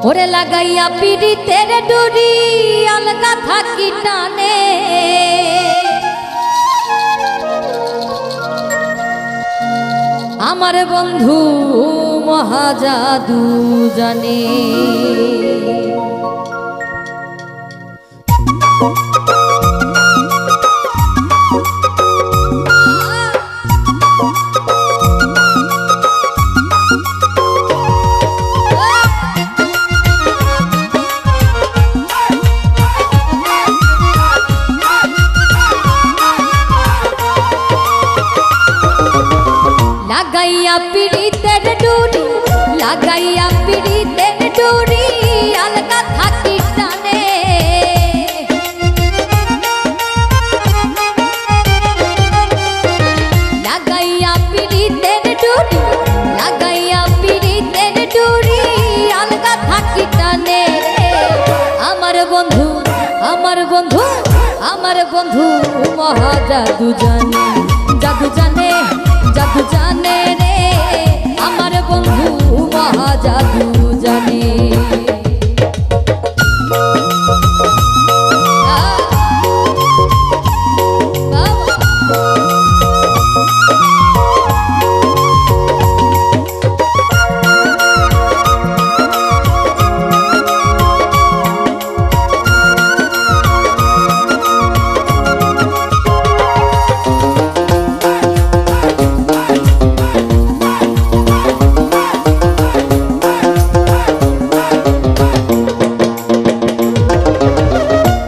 ওরে লাগাইয়া পিড়িতের ডুরি আলগা থাকি টানে আমার বন্ধু মহাজাদু জানে। লাগাইয়া পিড়িতের ডুরি লাগাইয়া পিড়িতের ডুরি আলগা থাকি টানে লাগাইয়া পিড়িতের ডুরি লাগাইয়া পিড়িতের ডুরি আলগা থাকি টানে আমার বন্ধু আমার বন্ধু আমার বন্ধু মহাজাদু জানে জাদু জানে জাদু জানে রে আমার বন্ধু মহাজাদু জানে।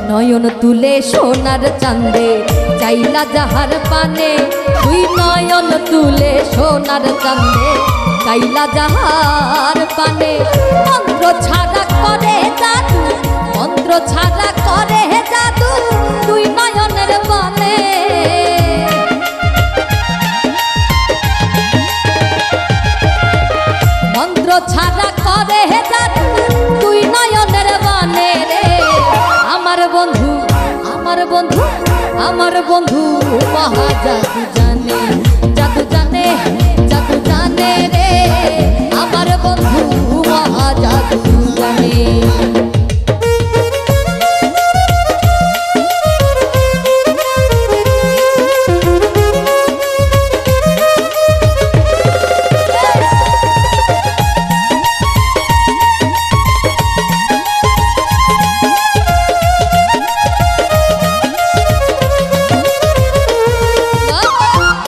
নয়ন তুলে সোনার চাঁদে চাইলা যাহার পানে তুই নয়ন তুলে সোনার চাঁদে চাইলা যাহার পানে মন্ত্র ছাড়া করে জাদু মন্ত্র ছাড়া করে জাদু তুই নয়নের বনে মন্ত্র ছাড়া করে জাদু তুই নয়নের বনে রে আমার বন্ধু আমার বন্ধু আমার বন্ধু মহাজাদু।